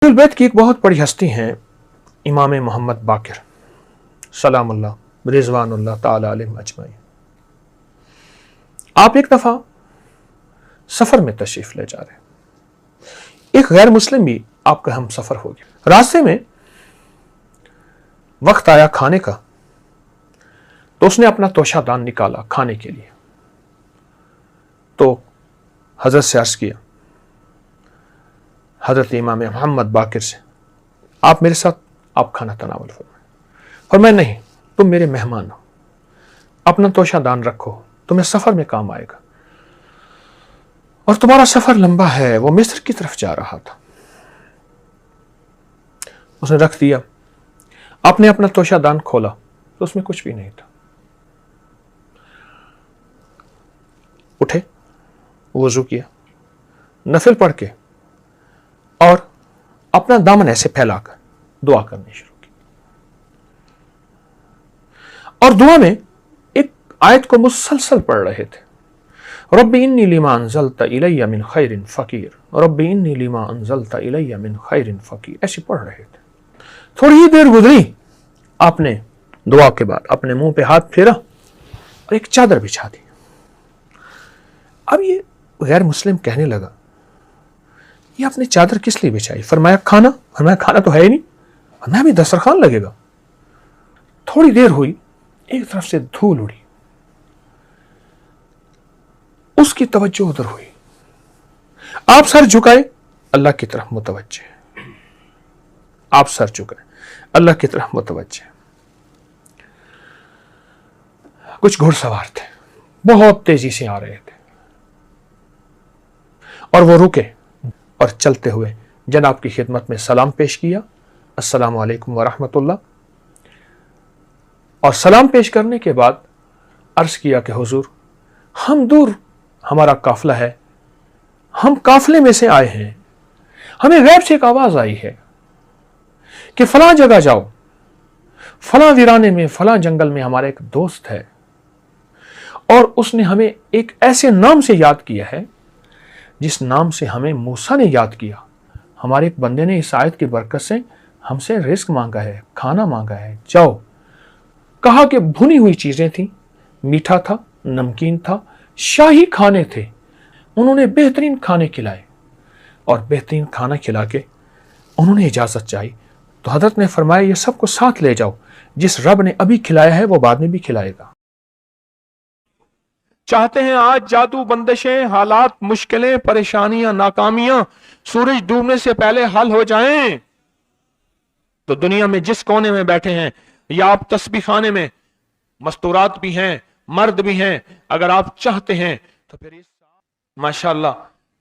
अहलुल बैत की एक बहुत बड़ी हस्ती हैं इमाम मोहम्मद बाकिर सलामुल्लाह रिजवानुल्लाह ताला अलैहिम अजमईन। आप एक दफ़ा सफ़र में तशरीफ़ ले जा रहे हैं, एक गैर मुस्लिम भी आपका हम सफ़र हो गया। रास्ते में वक्त आया खाने का, तो उसने अपना तोशादान निकाला खाने के लिए। तो हज़रत से अर्ज़ किया, हज़रत इमाम मोहम्मद बाकिर से, आप मेरे साथ आप खाना तनावल फरमाएं। और मैं नहीं, तुम मेरे मेहमान हो, अपना तोशादान रखो, तुम्हें सफ़र में काम आएगा। और तुम्हारा सफ़र लंबा है। वो मिस्र की तरफ जा रहा था। उसने रख दिया, आपने अपना तोशादान खोला तो उसमें कुछ भी नहीं था। उठे, वुज़ू किया, नफिल पढ़ के और अपना दामन ऐसे फैलाकर दुआ करनी शुरू की। और दुआ में एक आयत को मुसलसल पढ़ रहे थे, रब्बी इन्नी लिमा अंज़लता इलैया मिन खैरिन फ़कीर, रब्बी इन्नी लिमा अंज़लता इलैया मिन खैरिन फ़कीर, ऐसे पढ़ रहे थे। थोड़ी ही देर गुजरी, आपने दुआ के बाद अपने मुंह पे हाथ फेरा और एक चादर बिछा दी। अब ये गैर मुस्लिम कहने लगा, ये आपने चादर किस लिए बिछाई? फरमाया खाना। फरमाया खाना तो है ही नहीं, फरमाया भी दस्तरखान लगेगा। थोड़ी देर हुई, एक तरफ से धूल उड़ी, उसकी तवज्जो उधर हुई। आप सर झुकाए, अल्लाह की तरफ मुतवज्जे। आप सर झुकाए, अल्लाह की तरफ मुतवज्जे। कुछ घुड़सवार थे, बहुत तेजी से आ रहे थे, और वो रुके और चलते हुए जनाब की खिदमत में सलाम पेश किया, अस्सलामु अलैकुम व रहमतुल्लाह। और सलाम पेश करने के बाद अर्ज किया कि हुजूर, हम दूर, हमारा काफिला है, हम काफिले में से आए हैं, हमें गैब से एक आवाज आई है कि फलां जगह जाओ, फलां वीराने में, फलां जंगल में हमारा एक दोस्त है, और उसने हमें एक ऐसे नाम से याद किया है जिस नाम से हमें मूसा ने याद किया। हमारे एक बंदे ने इस आयत की बरकत से हमसे रिस्क मांगा है, खाना मांगा है, जाओ। कहा कि भुनी हुई चीजें थी, मीठा था, नमकीन था, शाही खाने थे। उन्होंने बेहतरीन खाने खिलाए, और बेहतरीन खाना खिला के उन्होंने इजाजत चाही। तो हजरत ने फरमाया, ये सबको साथ ले जाओ, जिस रब ने अभी खिलाया है वो बाद में भी खिलाएगा। चाहते हैं आज जादू, बंदिशें, हालात, मुश्किलें, परेशानियां, नाकामियां सूरज डूबने से पहले हल हो जाएं। तो दुनिया में जिस कोने में बैठे हैं, या आप तस्बीह खाने में, मस्तूरात भी हैं, मर्द भी हैं, अगर आप चाहते हैं तो फिर इस माशाल्लाह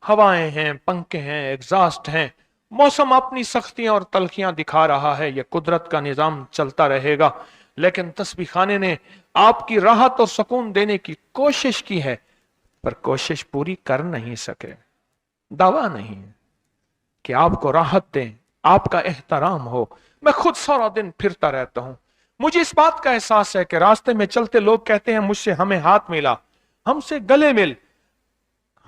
हवाएं हैं, पंखे हैं, एग्जॉस्ट हैं, मौसम अपनी सख्तियां और तलखियां दिखा रहा है, यह कुदरत का निजाम चलता रहेगा। लेकिन तस्बीह खाने ने आपकी राहत और सुकून देने की कोशिश की है, पर कोशिश पूरी कर नहीं सके। दावा नहीं है कि आपको राहत दें, आपका एहतराम हो। मैं खुद सारा दिन फिरता रहता हूं, मुझे इस बात का एहसास है कि रास्ते में चलते लोग कहते हैं मुझसे हमें हाथ मिला, हमसे गले मिल,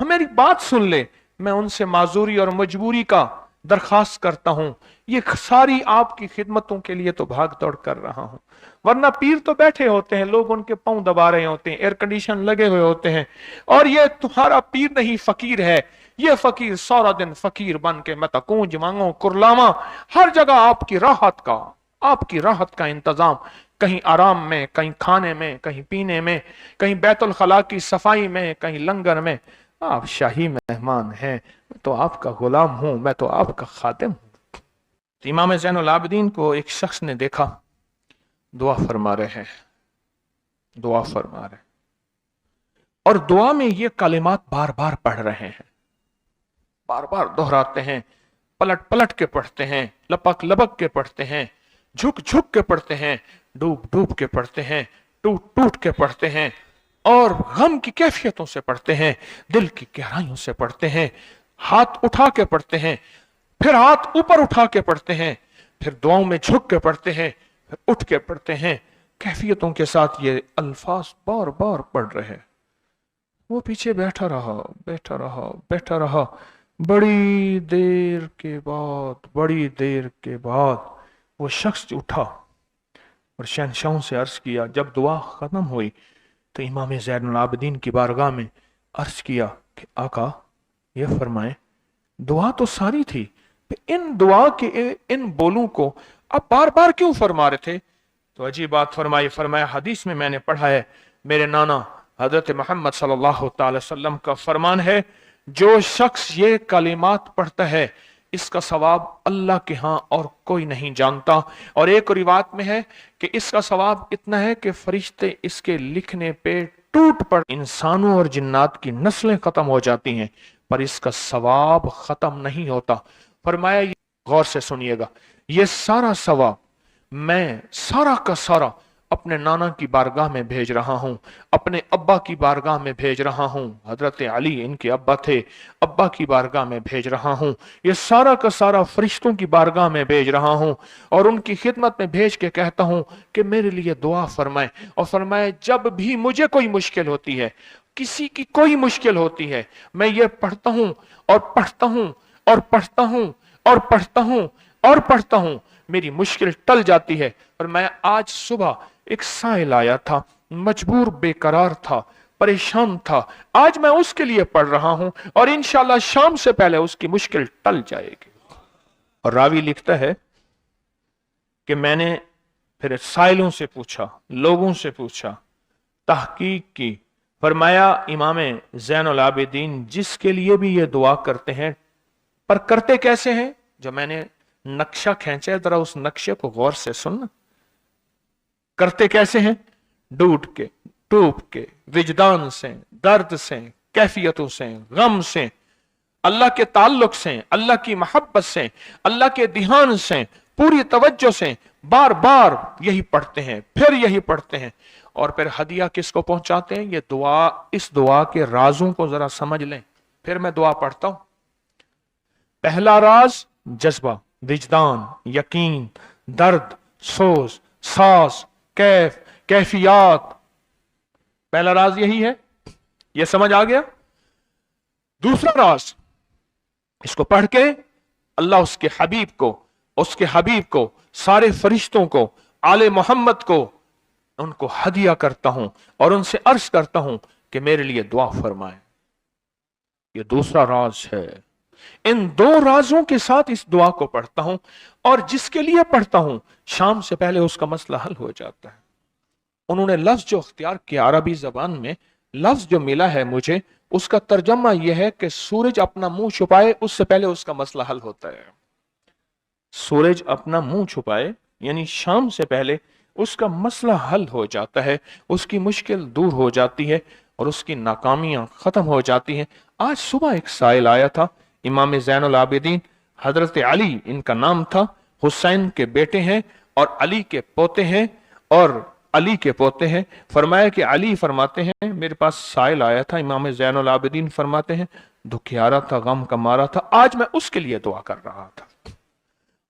हमारी बात सुन ले। मैं उनसे माजूरी और मजबूरी का दरखास्त करता हूं। ये सारी आपकी खिदमतों के लिए तो भाग दौड़ कर रहा हूं, वरना पीर तो बैठे होते हैं, लोग उनके पांव दबा रहे होते हैं, एयर कंडीशन लगे हुए होते हैं, और ये तुम्हारा पीर नहीं फकीर है। ये फकीर सारा दिन फकीर बन के मैं तकूंज मांगो कुरलावा, हर जगह आपकी राहत का इंतजाम, कहीं आराम में, कहीं खाने में, कहीं पीने में, कहीं बैतुल खला की सफाई में, कहीं लंगर में। आप शाही मेहमान हैं, मैं तो आपका गुलाम हूं, मैं तो आपका खादिम हूं। इमाम ज़ैनुल आबिदीन को एक शख्स ने देखा, दुआ फरमा रहे हैं, दुआ फरमा रहे, और दुआ में ये कलिमात बार बार पढ़ रहे हैं, बार बार दोहराते हैं, पलट पलट के पढ़ते हैं, लपक लपक के पढ़ते हैं, झुक झुक के पढ़ते हैं, डूब डूब के पढ़ते हैं, टूट टूट के पढ़ते हैं, और गम की कैफियतों से पढ़ते हैं, दिल की गहराइयों से पढ़ते हैं, हाथ उठा के पढ़ते हैं, फिर हाथ ऊपर उठा के पढ़ते हैं, फिर दुआओं में झुक के पढ़ते हैं, फिर उठ के पढ़ते हैं, कैफियतों के साथ ये अल्फाज बार बार पढ़ रहे हैं। वो पीछे बैठा रहा, बैठा रहा, बैठा रहा, बड़ी देर के बाद वो शख्स उठा और शहंशाहों से अर्ज किया। जब दुआ खत्म हुई तो इमाम ज़ैनुल आबिदीन की बारगाह में अर्ज किया कि आका ये फरमाएं, दुआ तो सारी थी, इन दुआ के इन बोलों को आप बार बार क्यों फरमा रहे थे? तो अजीब बात फरमाई, फरमाया हदीस में मैंने पढ़ा है, मेरे नाना हजरत मोहम्मद सल्लल्लाहु अलैहि वसल्लम का फरमान है, जो शख्स ये कलिमात पढ़ता है इसका सवाब अल्लाह के यहाँ और कोई नहीं जानता। और एक रिवायत में है कि इसका सवाब इतना है कि फरिश्ते इसके लिखने पे टूट पड़, इंसानों और जिन्नात की नस्लें खत्म हो जाती हैं पर इसका सवाब खत्म नहीं होता। फरमाया गौर से सुनिएगा, ये सारा सवाब मैं सारा का सारा अपने नाना की बारगाह में भेज रहा हूं, अपने अब्बा की बारगाह में भेज रहा हूं। हजरत अली इनके अब्बा थे, अब्बा की बारगाह में भेज रहा हूं। ये सारा का सारा फरिश्तों की बारगाह में भेज रहा हूं और उनकी खिदमत में भेज के कहता हूं कि मेरे लिए दुआ फरमाए। और फरमाए जब भी मुझे कोई मुश्किल होती है, किसी की कोई मुश्किल होती है, मैं ये पढ़ता हूं और पढ़ता हूं और पढ़ता हूं और पढ़ता हूं और पढ़ता हूं, मेरी मुश्किल टल जाती है। और मैं आज सुबह एक साइल आया था, मजबूर बेकरार था, परेशान था, आज मैं उसके लिए पढ़ रहा हूं और इंशाल्लाह शाम से पहले उसकी मुश्किल टल जाएगी। और रावी लिखता है कि मैंने फिर साइलों से पूछा, लोगों से पूछा, तहकीक की। फरमाया इमाम ज़ैनुल आबिदीन जिसके लिए भी ये दुआ करते हैं, पर करते कैसे हैं? जो मैंने नक्शा खींचा है, जरा उस नक्शे को गौर से सुनना। करते कैसे हैं? डूब के विजदान से, दर्द से, कैफियतों से, गम से, अल्लाह के ताल्लुक से, अल्लाह की मोहब्बत से, अल्लाह के ध्यान से, पूरी तवज्जो से बार बार यही पढ़ते हैं, फिर यही पढ़ते हैं। और फिर हदिया किसको पहुंचाते हैं? ये दुआ, इस दुआ के राजों को जरा समझ लें। फिर मैं दुआ पढ़ता हूं। पहला राज जज्बा, विजदान, यकीन, दर्द, सोच, सांस, कैफियत। पहला राज यही है, यह समझ आ गया। दूसरा राज, इसको पढ़ के अल्लाह उसके हबीब को, सारे फरिश्तों को, आले मोहम्मद को, उनको हदिया करता हूं और उनसे अर्ज करता हूं कि मेरे लिए दुआ फरमाए। ये दूसरा राज है। इन दो राजों के साथ इस दुआ को पढ़ता हूं और जिसके लिए पढ़ता हूं शाम से पहले उसका मसला हल हो जाता है। उन्होंने लफ्ज जो अख्तियार किया, अरबी जबान में लफ्ज जो मिला है मुझे, उसका तर्जमा यह है कि सूरज अपना मुंह छुपाए उससे पहले उसका मसला हल होता है। सूरज अपना मुंह छुपाए यानी शाम से पहले उसका मसला हल हो जाता है, उसकी मुश्किल दूर हो जाती है और उसकी नाकामियां खत्म हो जाती हैं। आज सुबह एक साइल आया था, इमाम ज़ैनुल आबिदीन हजरत अली इनका नाम था, हुसैन के बेटे हैं और अली के पोते हैं और अली के पोते हैं। फरमाया कि अली फरमाते हैं मेरे पास साइल आया था, इमाम ज़ैनुल आबिदीन फरमाते हैं दुखियारा था, गम का मारा था, आज मैं उसके लिए दुआ कर रहा था।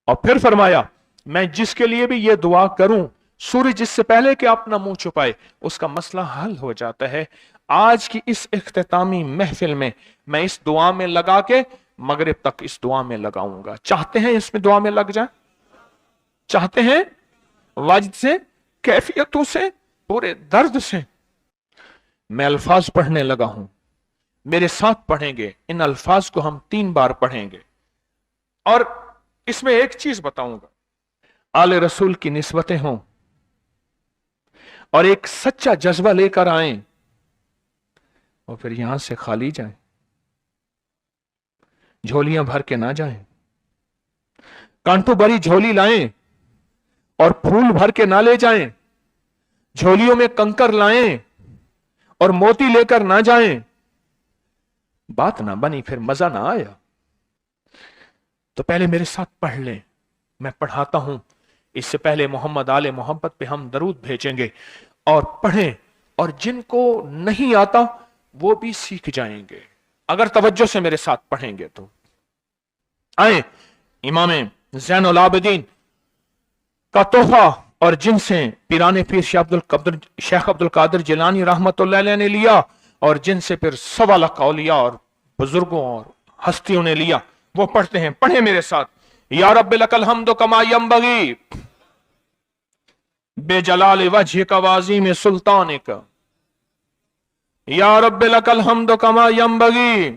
और फिर फरमाया मैं जिसके लिए भी ये दुआ करूं, सूर्य जिससे पहले कि अपना मुंह छुपाए उसका मसला हल हो जाता है। आज की इस इख्तितामी महफिल में मैं इस दुआ में लगा के मगरिब तक इस दुआ में लगाऊंगा। चाहते हैं इसमें दुआ में लग जाए? चाहते हैं? वाजिद से, कैफियतों से, पूरे दर्द से। मैं अल्फाज पढ़ने लगा हूं, मेरे साथ पढ़ेंगे। इन अल्फाज को हम 3 बार पढ़ेंगे और इसमें एक चीज बताऊंगा, आले रसूल की निस्बतें हों और एक सच्चा जज्बा लेकर आए और फिर यहां से खाली जाएं, झोलियां भर के ना जाएं, कांटों भरी झोली लाएं और फूल भर के ना ले जाएं, झोलियों में कंकर लाएं और मोती लेकर ना जाएं। बात ना बनी, फिर मजा ना आया। तो पहले मेरे साथ पढ़ लें, मैं पढ़ाता हूं। इससे पहले मोहम्मद आले मोहब्बत पे हम दरूद भेजेंगे और पढ़ें, और जिनको नहीं आता वो भी सीख जाएंगे अगर तवज्जो से मेरे साथ पढ़ेंगे तो। आए इमाम ज़ैनुल आबिदीन का तोहफा, और जिनसे पीराने पीर शेख अब्दुल कादिर जिलानी रहमतुल्लाह अलैह ने लिया, और जिनसे फिर 1.25 लाख औलिया और बुजुर्गों और ہستیوں نے لیا. وہ پڑھتے ہیں, پڑھیں میرے ساتھ. یا رب لک الحمد کما ینبغی بے جلال وجہک وعظیم سلطانک. یا رب لک الحمد کما ینبغی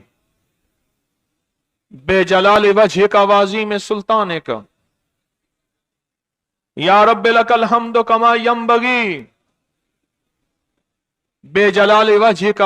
بے جلال وجہک وعظیم سلطانک. یا رب لک الحمد کما ینبغی بے جلال وجہک